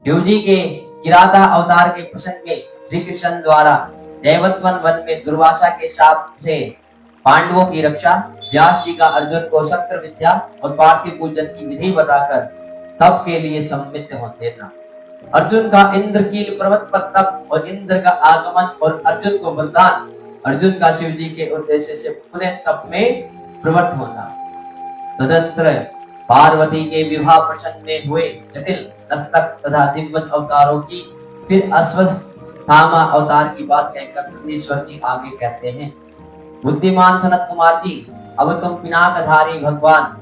शिव जी के किराता अवतार के प्रसंग में श्री कृष्ण द्वारा दैवतवन वन में दुर्वासा के शाप से पांडवों की रक्षा, व्यास जी का अर्जुन को शस्त्र विद्या और पार्थिव पूजन की विधि बताकर तप के लिए सम्मिलित होने देना। अर्जुन का इंद्रकील पर्वत पर तप और इंद्र का आगमन और अर्जुन को वरदान, अर्जुन का शिव जी के उद्देश्य से पुनः तप में प्रवृत्त होना। तदंतर पार्वती के विवाह प्रसंग में हुए जटिल नर्तक तथा दिग्गज अवतारों की, फिर अश्वत्थामा अवतार की बात कहकर नंदीश्वर जी आगे कहते हैं, बुद्धिमान सनत कुमार जी, अब तुम पिनाकधारी भगवान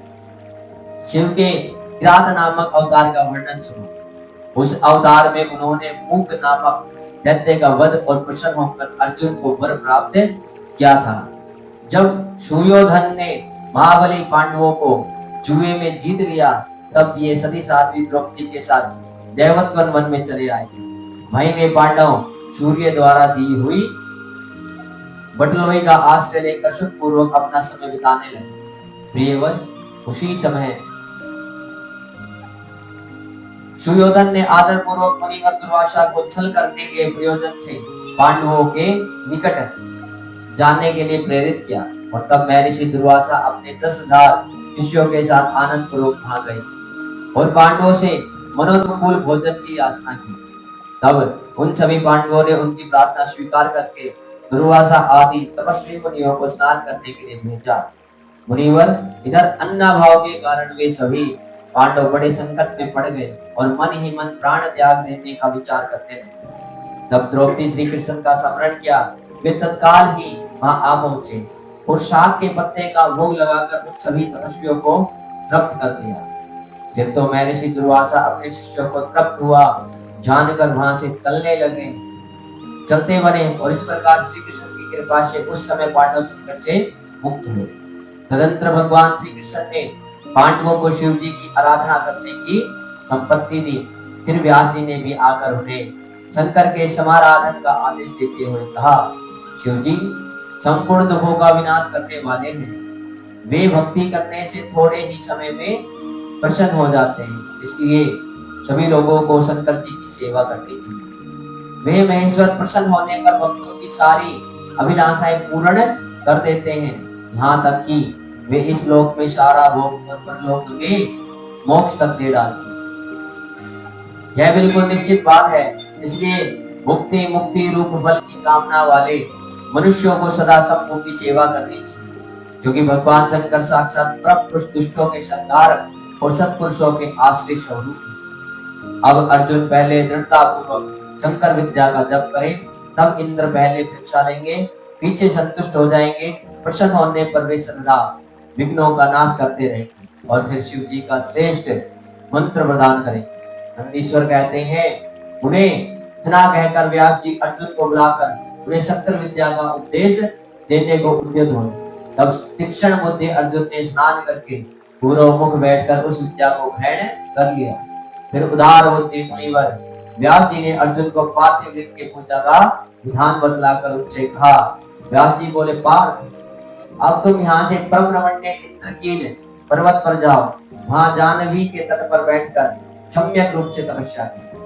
शिव के किरात नामक अवतार का वर्णन सुनो। उस अवतार में उन्होंने मूक नामक दैत्य का वध और प्रसन्न होकर अर्जुन को वर प्राप्त किया था। जब सुयोधन ने महाबली पांडवों को जुए में जीत लिया, तब ये सती साध्वी द्रौपदी के साथ दैवतवन वन में चले आए। वहीं वे पांडव सूर्य द्वारा दी हुई बटलोई का आश्रय लेकर सुखपूर्वक अपना समय बिताने लगे। प्रियवर, उसी समय सुयोधन ने आदर पूर्वक मुनिवर दुर्वासा को छल करने के प्रयोजन से पांडवों के निकट जाने के लिए प्रेरित किया, और तब महर्षि दुर्वासा अपने 10,000 शिष्यों के साथ आनंद पूर्वक भाग गए और पांडवों से मनोनुकूल भोजन की याचना की। तब उन सभी पांडवों ने उनकी प्रार्थना स्वीकार करके दुर्वासा आदि तपस्वी मुनियों को स्नान करने के लिए भेजा। मुनिवर, इधर अन्नाभाव के कारण वे सभी पांडव बड़े संकट में पड़ गए और मन ही मन प्राण त्याग देने का विचार करने लगे। तब द्रौपदी श्री कृष्ण का स्मरण किया, वे तत्काल ही वहां आ पहुंचे और शाक के पत्ते का भोग लगाकर उन सभी तपस्वियों को तृप्त कर दिया। फिर तो महर्षि दुर्वासा अपने शिष्यों को तृप्त हुआ जानकर वहां से चलते बने, और इस प्रकार श्री कृष्ण की कृपा से उस समय पांडव संकट से मुक्त हुए। तदंतर भगवान श्री कृष्ण ने पांडवों को शिव जी की आराधना करने की संपत्ति दी। फिर व्यास जी ने भी आकर उन्हें शंकर के समाराधन का आदेश देते हुए कहा, शिव जी संपूर्ण दुखों का विनाश करने वाले हैं। वे भक्ति करने से थोड़े ही समय में प्रसन्न हो जाते हैं, इसलिए सभी लोगों को शंकर जी की सेवा करनी चाहिए। वे महेश्वर प्रसन्न होने पर भक्तों की सारी अभिलाषाएं पूर्ण कर देते हैं, यहाँ तक कि वे इस लोक में सारा भोग और परलोक में मोक्ष तक दे डालते हैं। यह बिल्कुल निश्चित बात है, इसलिए मुक्ति मुक्ति रूप फल की कामना वाले मनुष्यों को सदा सबको की सेवा करनी चाहिए, क्योंकि भगवान शंकर साक्षात परम दुष्टों के संहारक और सत्पुरुषों के आश्रय स्वरूप हैं। अब अर्जुन पहले दृढ़ता पूर्वक शंकर विद्या का जप करे, तब इंद्र पहले परीक्षा लेंगे, पीछे संतुष्ट हो जाएंगे। प्रसन्न होने पर वे सदा विघ्नों का नाश करते रहेंगे और फिर शिव जी का श्रेष्ठ मंत्र प्रदान करेंगे। नंदीश्वर कहते हैं, उन्हें इतना कहकर व्यास जी अर्जुन को बुलाकर उन्हें शस्त्र विद्या का उपदेश देने को उद्यत हुए। तब तीक्ष्ण बुद्धि अर्जुन ने स्नान करके पूर्व मुख बैठकर उस विद्या को ग्रहण कर लिया। फिर उदार बुद्धि मुनिवर व्यास जी ने अर्जुन को पार्थिव लिंग की पूजा का विधान बतलाकर उनसे कहा। व्यास जी बोले, पार्थ, अब तुम यहाँ से परम रमणीय इंद्रकील पर्वत पर जाओ, वहां जाह्नवी के तट पर बैठकर सम्यक रूप से तपस्या करो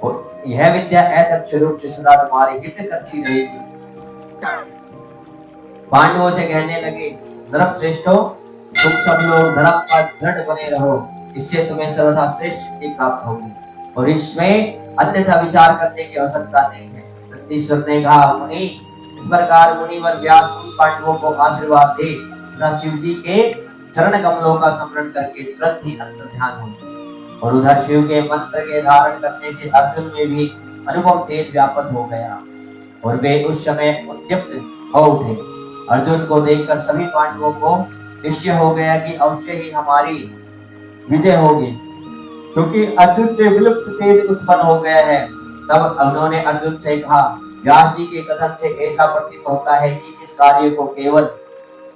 और यह विद्या अत्यक्ष रूप से सदा तुम्हारे हित करती रहेगी। पांडवों से कहने लगे, नरक श्रेष्ठो, तुम सब लोग धर्म पर दृढ़ बने रहो, इससे तुम्हें सर्वथा श्रेष्ठ सिद्धि प्राप्त होगी और इसमें अन्यथा विचार करने की आवश्यकता नहीं है। नंदीश्वर ने कहा, मुनि, इस प्रकार मुनिवर व्यास उन पांडवों को आशीर्वाद दे तथा शिव जी के चरण कमलों का स्मरण करके तुरंत ही अंतर ध्यान हो, और उधर शिव के मंत्र के धारण करने से अर्जुन में भी अनुपम तेज व्यापक हो गया और वे उस समय उद्युक्त हो उठे। अर्जुन को देखकर सभी पांडवों को निश्चय हो गया कि अवश्य ही हमारी विजय होगी, क्योंकि अर्जुन में विलुप्त तेज उत्पन्न हो गया है। तब उन्होंने अर्जुन से कहा, व्यास जी के कथन से ऐसा प्रतीत होता है कि इस कार्य को केवल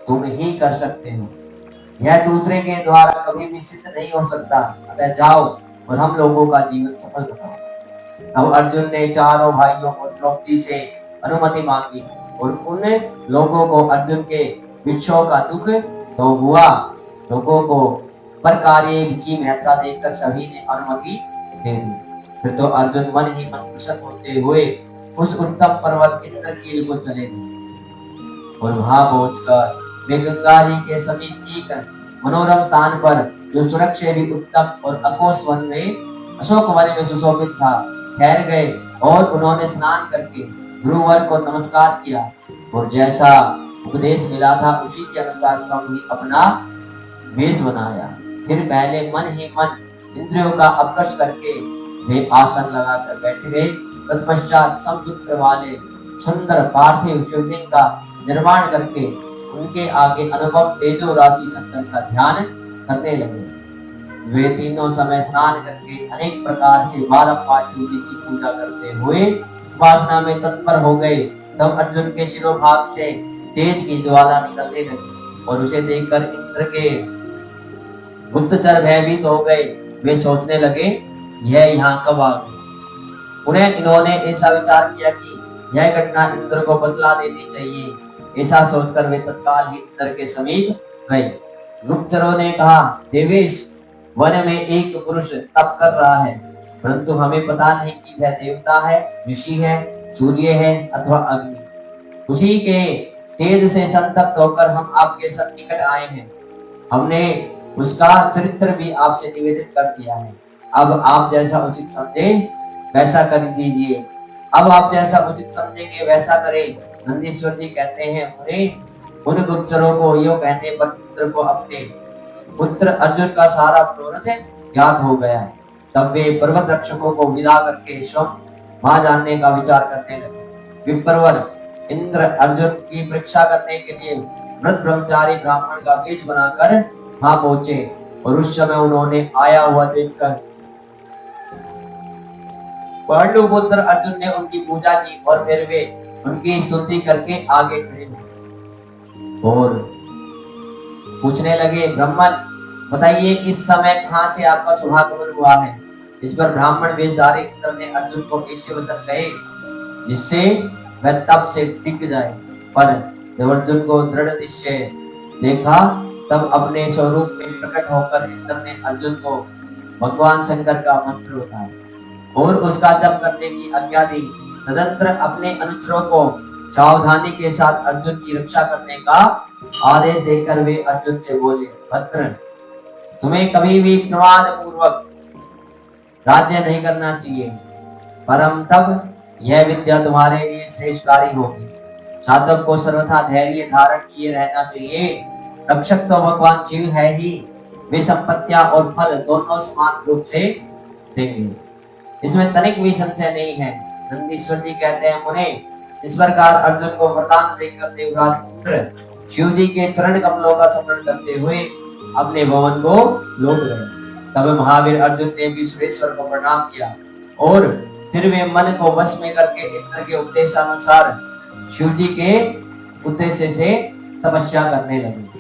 तुम ही कर सकते हो, यह दूसरे के द्वारा कभी भी सिद्ध नहीं हो सकता, अतः जाओ और हम लोगों का जीवन सफल बनाओ। तब अर्जुन ने चारों भाइयों और द्रौपदी से अनुमति मांगी और उन लोगों को अर्जुन के विषयों का दुख तो हुआ, लोगों को पर कार्य की महत्ता देखकर सभी ने अनुमति दे दी। फिर तो अर्जुन मन ही मन प्रसन्न होते हुए उस उत्तम पर्वत इंद्रकील को चले गए और वहां पहुंचकर वे गंगा जी के समीप एक मनोरम स्थान पर जो स्वर्ग से भी उत्तम और अकोस वन में अशोक वन में सुशोभित था ठहर गए और उन्होंने स्नान करके गुरुवर को नमस्कार किया और जैसा उपदेश मिला था उसी के अनुसार स्वयं ही अपना वेश बनाया। फिर पहले मन ही मन इंद्रियों का अपकर्ष करके वे आसन लगाकर बैठ गए। तत्पश्चात समसूत्र वाले सुंदर पार्थिव शिवलिंग का निर्माण करके उनके आगे अनुपम तेजो राशि शंकर का ध्यान करने लगे। वे तीनों समय स्नान करके अनेक प्रकार से बारंबार शिव जी की पूजा करते हुए उपासना में तत्पर हो गए। तब अर्जुन के शिरोभाग से तेज की ज्वाला निकलने लगी और उसे देखकर इंद्र के गुप्तचर भयभीत हो गए। वे सोचने लगे यह यहाँ कब आ गई। उन्हें इन्होंने ऐसा विचार किया कि यह घटना इंद्र को बतला देनी चाहिए। ऐसा सोचकर वे तत्काल ही इंद्र के समीप गए। गुप्तचरों ने कहा देवेश वन में एक पुरुष तप कर रहा है परंतु हमें पता नहीं कि वह देवता है ऋषि है सूर्य है अथवा अग्नि। उसी के तेज से संतप्त होकर हम आपके सन्निकट आए हैं। हमने उसका चरित्र भी आपसे निवेदित कर दिया है। अब आप जैसा उचित समझे वैसा कर दीजिए। अब आप जैसा उचित समझेंगे वैसा करें। नंदीश्वर जी कहते हैं उन गुप्तचरों को यो कहने पर इंद्र को अपने पुत्र अर्जुन का सारा मनोरथ ज्ञात हो गया। तब वे पर्वत रक्षकों को विदा करके स्वयं वहां जानने का विचार करने लगे। विप्रवर इंद्र अर्जुन की परीक्षा करने के लिए व्रत ब्रह्मचारी ब्राह्मण का वेश बनाकर वहां पहुंचे और उस समय उन्होंने आया हुआ देखकर पांडुपुत्र अर्जुन ने उनकी पूजा की और फिर वे उनकी स्तुति करके आगे खड़े हुए और पूछने लगे ब्राह्मण बताइए इस समय कहां से आपका शुभागमन हुआ है। इस पर ब्राह्मण वेशधारी इंद्र ने अर्जुन को ऐसे वचन कहे जिससे वह तप से टिक जाए। पर जब अर्जुन को दृढ़ निश्चय देखा तब अपने स्वरूप में प्रकट होकर इंद्र ने अर्जुन को भगवान शंकर का मंत्र बताया और उसका जप करने की आज्ञा दी। तदंतर अपने अनुचरों को सावधानी के साथ अर्जुन की रक्षा करने का आदेश देकर वे अर्जुन से बोले भद्र तुम्हें कभी भी प्रमाद पूर्वक राज्य नहीं करना चाहिए परम तब यह विद्या तुम्हारे लिए श्रेष्ठकारी होगी। साधक को सर्वथा धैर्य धारण किए रहना चाहिए। रक्षक तो भगवान शिव है ही वे संपत्तियां और फल दोनों समान रूप से देंगे इसमें तनिक भी संशय नहीं है। नंदीश्वर जी कहते हैं मुने इस प्रकार अर्जुन को वरदान देकर देवराज इंद्र शिव जी के चरण कमलों का स्मरण करते हुए अपने भवन को लौट गए। तब महावीर अर्जुन ने भी सुरेश्वर को प्रणाम किया और फिर वे मन को वश में करके इंद्र के उपदेशानुसार शिव जी के उद्देश्य से तपस्या करने लगे।